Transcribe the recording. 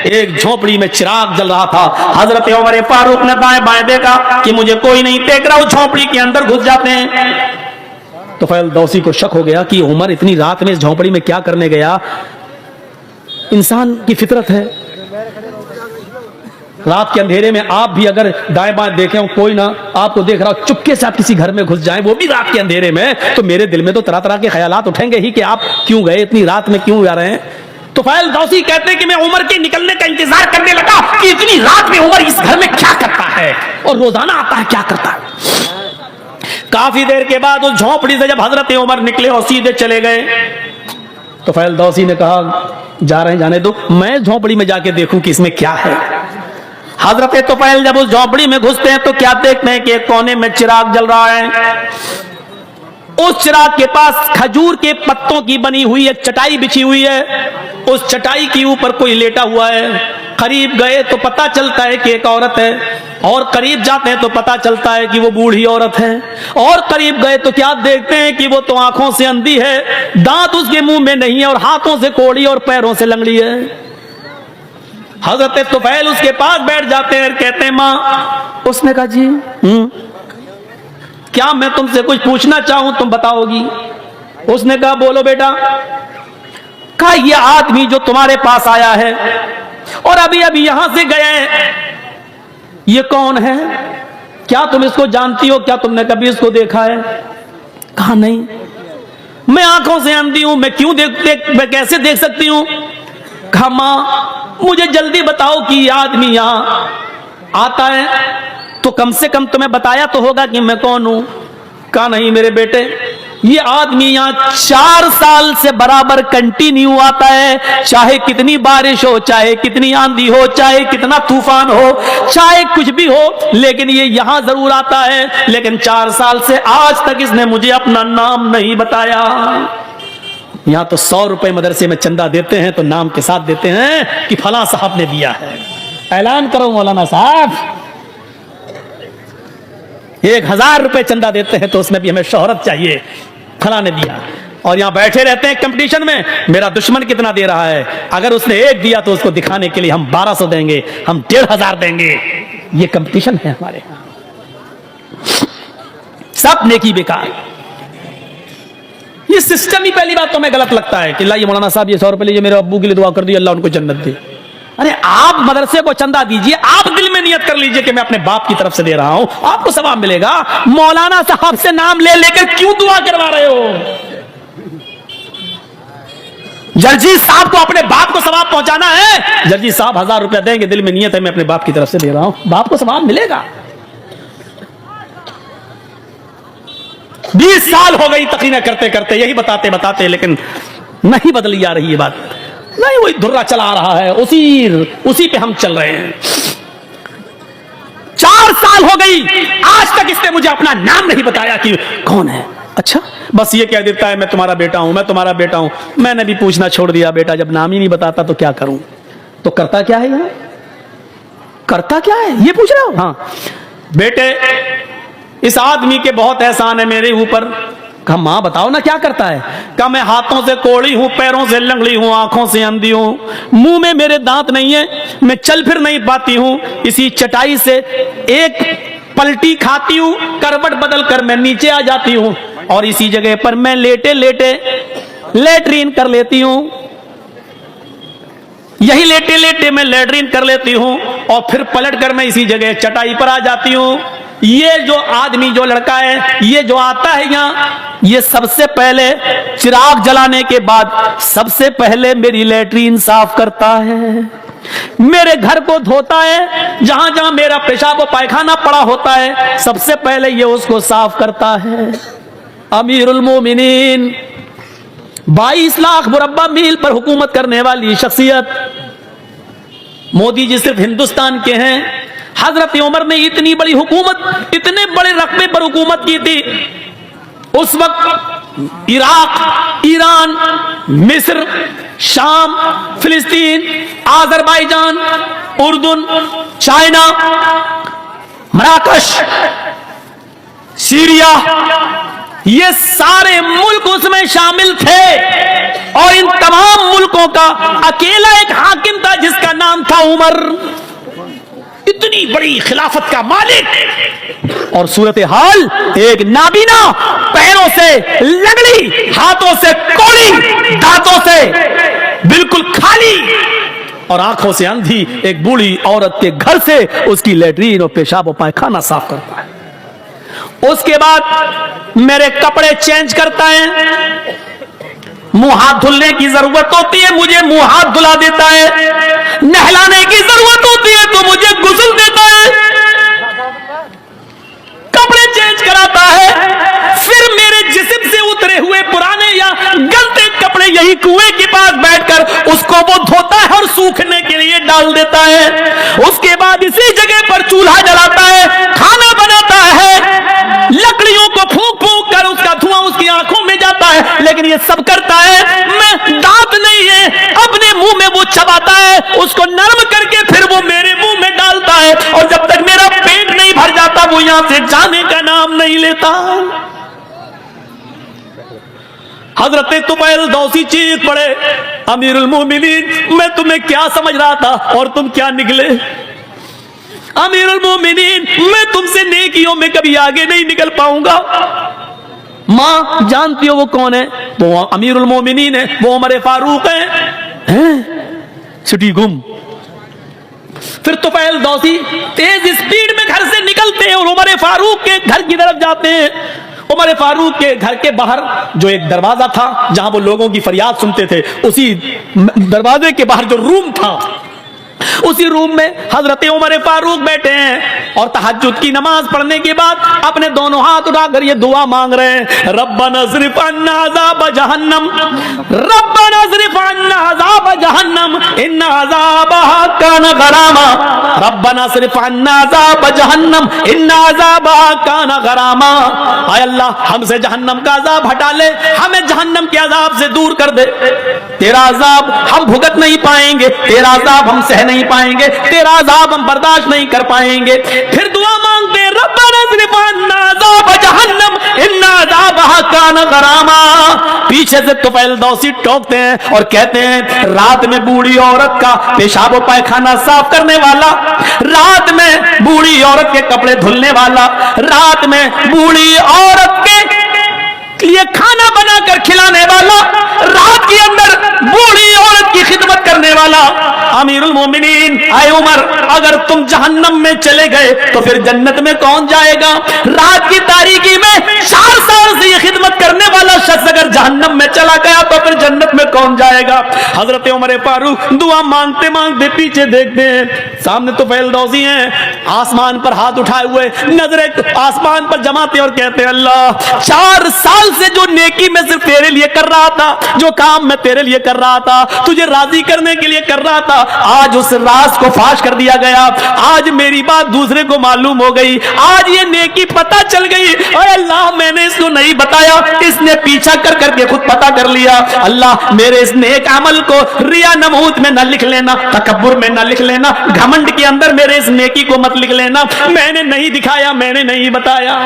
एक झोपड़ी में चिराग जल रहा था। हजरत उमर फारूक ने दाएं बाएं देखा कि मुझे कोई नहीं देख रहा, उस झोपड़ी के अंदर घुस जाते हैं। तो फैल दौसी को शक हो गया कि उमर इतनी रात में इस झोपड़ी में क्या करने गया। इंसान की फितरत है, रात के अंधेरे में आप भी अगर दाएं बाएं देखें कोई ना आपको देख रहा हो, चुपके से आप किसी घर में घुस जाएं, वो भी रात के अंधेरे में, तो मेरे दिल में तो तरह तरह के ख्यालात उठेंगे ही कि आप क्यों गए, इतनी रात में क्यों जा रहे हैं। तो फैल दौसी कहते हैं कि मैं उमर के निकलने का इंतजार करने लगा कि इतनी रात में उमर इस घर में क्या करता है और रोजाना आता है क्या करता है। काफी देर के बाद उस झोपड़ी से जब हजरत उमर निकले और सीधे चले गए, तो फैल दौसी ने कहा जा रहे हैं जाने दो, मैं झोपड़ी में जाके देखूं कि इसमें क्या है। हजरत तुफैल जब उस झोपड़ी में घुसते हैं तो क्या देखते हैं कि एक कोने में चिराग जल रहा है। उस चिराग के पास खजूर के पत्तों की बनी हुई एक चटाई बिछी हुई है, उस चटाई के ऊपर कोई लेटा हुआ है। करीब गए तो पता चलता है कि एक औरत है, और करीब जाते हैं तो पता चलता है कि वो बूढ़ी औरत है, और करीब गए तो क्या देखते हैं कि वो तो आंखों से अंधी है, दांत उसके मुंह में नहीं है और हाथों से कोड़ी और पैरों से लंगड़ी है। हजरत तुफैल उसके पास बैठ जाते हैं और कहते हैं मां। उसने कहा जी क्या मैं तुमसे कुछ पूछना चाहूं तुम बताओगी। उसने कहा बोलो बेटा। कहा ये आदमी जो तुम्हारे पास आया है और अभी अभी यहां से गए, ये कौन है, क्या तुम इसको जानती हो, क्या तुमने कभी इसको देखा है। कहा नहीं, मैं आंखों से अंधी हूं, मैं क्यों मैं कैसे देख सकती हूं। कहा मां मुझे जल्दी बताओ कि ये आदमी यहां आता है तो कम से कम तुम्हें बताया तो होगा कि मैं कौन हूं। कहा नहीं मेरे बेटे, ये आदमी यहां 4 साल से बराबर कंटिन्यू आता है, चाहे कितनी बारिश हो, चाहे कितनी आंधी हो, चाहे कितना तूफान हो, चाहे कुछ भी हो, लेकिन ये यहां जरूर आता है। लेकिन 4 साल से आज तक इसने मुझे अपना नाम नहीं बताया। यहां तो 100 रुपए मदरसे में चंदा देते हैं तो नाम के साथ देते हैं कि फला साहब ने दिया है। ऐलान करो मौलाना साहब, 1000 रुपए चंदा देते हैं तो उसमें भी हमें शोहरत चाहिए, फला ने दिया। और यहां बैठे रहते हैं कंपटीशन में, मेरा दुश्मन कितना दे रहा है, अगर उसने 1 दिया तो उसको दिखाने के लिए हम 1200 देंगे, हम 1500 देंगे। ये कंपटीशन है हमारे यहां, सब नेकी बेकार। ये सिस्टम ही पहली बात तो हमें गलत लगता है कि ये मौलाना साहब ये 100 रुपए लीजिए, मेरे अब्बू के लिए दुआ कर दी, अल्लाह उनको जन्नत दे। अरे आप मदरसे को चंदा दीजिए, आप दिल में नियत कर लीजिए कि मैं अपने बाप की तरफ से दे रहा हूं, आपको सवाब मिलेगा। मौलाना साहब से नाम ले लेकर क्यों दुआ करवा रहे हो। जर्जी साहब को अपने बाप को सवाब पहुंचाना है, जर्जी साहब 1000 रुपया देंगे, दिल में नियत है मैं अपने बाप की तरफ से दे रहा हूं, बाप को सवाब मिलेगा। 20 साल हो गई तकरीरें करते करते, यही बताते बताते, लेकिन नहीं बदली जा रही ये बात, नहीं वही धुर्रा चला रहा है, उसी पे हम चल रहे हैं। 4 साल हो गई, आज तक इसने मुझे अपना नाम नहीं बताया कि कौन है। अच्छा, बस ये कह देता है मैं तुम्हारा बेटा हूं, मैं तुम्हारा बेटा हूं। मैंने भी पूछना छोड़ दिया, बेटा जब नाम ही नहीं बताता तो क्या करूं। तो करता क्या है, यहां करता क्या है ये पूछ रहे हो। हाँ बेटे, इस आदमी के बहुत एहसान है मेरे ऊपर। कहा मां बताओ ना क्या करता है। कहा मैं हाथों से कोड़ी हूं, पैरों से लंगड़ी हूं, आंखों से अंधी हूं, मुंह में मेरे दांत नहीं है, मैं चल फिर नहीं पाती हूं, इसी चटाई से एक पलटी खाती हूं, करवट बदल कर मैं नीचे आ जाती हूं और इसी जगह पर मैं लेटे लेटे लेटरीन कर लेती हूं, यही लेटे लेटे मैं लेटरीन कर लेती हूं और फिर पलट कर मैं इसी जगह चटाई पर आ जाती हूं। ये जो आदमी, जो लड़का है, ये जो आता है यहां, ये सबसे पहले चिराग जलाने के बाद सबसे पहले मेरी लेटरीन साफ करता है, मेरे घर को धोता है, जहां जहां मेरा पेशाब व पायखाना पड़ा होता है सबसे पहले ये उसको साफ करता है। अमीरुल मोमिनीन, 22 लाख मुरब्बा मील पर हुकूमत करने वाली शख्सियत, मोदी जी सिर्फ हिंदुस्तान के हैं। हजरत उमर ने इतनी बड़ी हुकूमत, इतने बड़े रकबे पर हुकूमत की थी। उस वक्त इराक, ईरान, मिस्र, शाम, फिलिस्तीन, आजरबाईजान, उर्दून, चाइना, मराकश, सीरिया, ये सारे मुल्क उसमें शामिल थे और इन तमाम मुल्कों का अकेला एक हाकिम था जिसका नाम था उमर, इतनी बड़ी खिलाफत का मालिक, और सूरत हाल एक नाबीना, पैरों से लगड़ी, हाथों से कोड़ी, दांतों से बिल्कुल खाली और आंखों से अंधी एक बूढ़ी औरत के घर से उसकी लेटरीन और पेशाब और पायखाना साफ करता है। उसके बाद मेरे कपड़े चेंज करता है, मुंह हाथ धुलने की जरूरत होती है मुझे मुंह हाथ धुला देता है, नहलाने की जरूरत होती है तो मुझे गुस्ल देता है, कपड़े चेंज कराता है। फिर मेरे जिस्म से उतरे हुए पुराने या गंदे कपड़े यही कुएं के पास बैठकर उसको वो धोता है और सूखने के लिए डाल देता है। उसके बाद इसी जगह पर चूल्हा जलाता है, खाना बनाता है, लकड़ियों को फूंक फूंक कर उसका धुआं उसकी आंखों में जाता है, लेकिन ये सब करता है। मैं दांत नहीं है, अपने मुंह में वो चबाता है, उसको नरम करके फिर वो मेरे मुंह में डालता है, और जब तक मेरा पेट नहीं भर जाता वो यहां से जाने का नाम नहीं लेता। हजरत तुफैल दौसी चीख पड़े, अमीरुल मोमिनीन मैं तुम्हें क्या समझ रहा था और तुम क्या निकले। अमीरुल मोमिनीन मैं तुमसे नेकियों में कभी आगे नहीं निकल पाऊंगा। मां जानती हो वो कौन है? वो अमीरुल मोमिनीन है, वो उमर फारूक है। सिटी गुम। फिर तुफैल दौसी तेज स्पीड में घर से निकलते हैं और उमर फारूक के घर की तरफ जाते हैं। उमर फारूक के घर के बाहर जो एक दरवाजा था जहां वो लोगों की फरियाद सुनते थे, उसी दरवाजे के बाहर जो रूम था, उसी रूम में हजरत उमर फारूक बैठे हैं और तहज्जुद की नमाज पढ़ने के बाद अपने दोनों हाथ उठाकर ये दुआ मांग रहे हैं, रब्बना ज़रिफ़ अन्ना अज़ाब जहन्नम, रब्बना ज़रिफ़ अन्ना अज़ाब जहन्नम इन्ना अज़ाबहा कान गरामा, रब्बना ज़रिफ़ अन्ना अज़ाब जहन्नम इन्ना अज़ाबहा कान गरामा। आय अल्लाह हमसे जहन्नम का अज़ाब हटा ले, हमें जहन्नम के अज़ाब से दूर कर दे। तेरा अज़ाब हम भुगत नहीं पाएंगे, तेरा अज़ाब हम सह नहीं पाएंगे, तेरा अज़ाब हम बर्दाश्त नहीं कर पाएंगे। फिर दुआ मांगते रब्बना ज़रिफ़ अन्ना अज़ाब जहन्नम इन्ना अज़ाबहा कान गरामा। पीछे से तुफैल दौसी टोकते हैं और कहते हैं रात में बूढ़ी औरत का पेशाब और पायखाना साफ करने वाला, रात में बूढ़ी औरत के कपड़े धुलने वाला, रात में बूढ़ी औरत के लिए खाना बनाकर खिलाने वाला, रात के अंदर बूढ़ी औरत की खिदमत करने वाला। अमीरुल मोमिनीन आए उमर, अगर तुम जहन्नम में चले गए तो फिर जन्नत में कौन जाएगा? रात की तारीकी में 4 साल से ये खिदमत करने वाला शख्स अगर जहन्नम में चला गया तो फिर जन्नत में कौन जाएगा? हजरत उमर फारूक दुआ मांगते मांगते पीछे देखते हैं, सामने तो तुफैल दौसी हैं, आसमान पर हाथ उठाए हुए नजरें आसमान पर जमाते और कहते हैं अल्लाह 4 साल से जो नेकी मैं सिर्फ तेरे लिए कर रहा था, जो काम मैं तेरे लिए कर रहा था, तुझे राजी करने के लिए कर रहा था, आज उस राज को फाश कर दिया गया, आज मेरी बात दूसरे को मालूम हो गई, आज ये नेकी पता चल गई। और अल्लाह मैंने इसको नहीं बताया, इसने पीछा कर करके खुद पता कर लिया। अल्लाह मेरे इस नेक अमल को रिया नमूत में न लिख लेना, तकब्बुर में न लिख लेना, घमंड के अंदर मेरे इस नेकी को मत लिख लेना। मैंने नहीं दिखाया, मैंने नहीं बताया।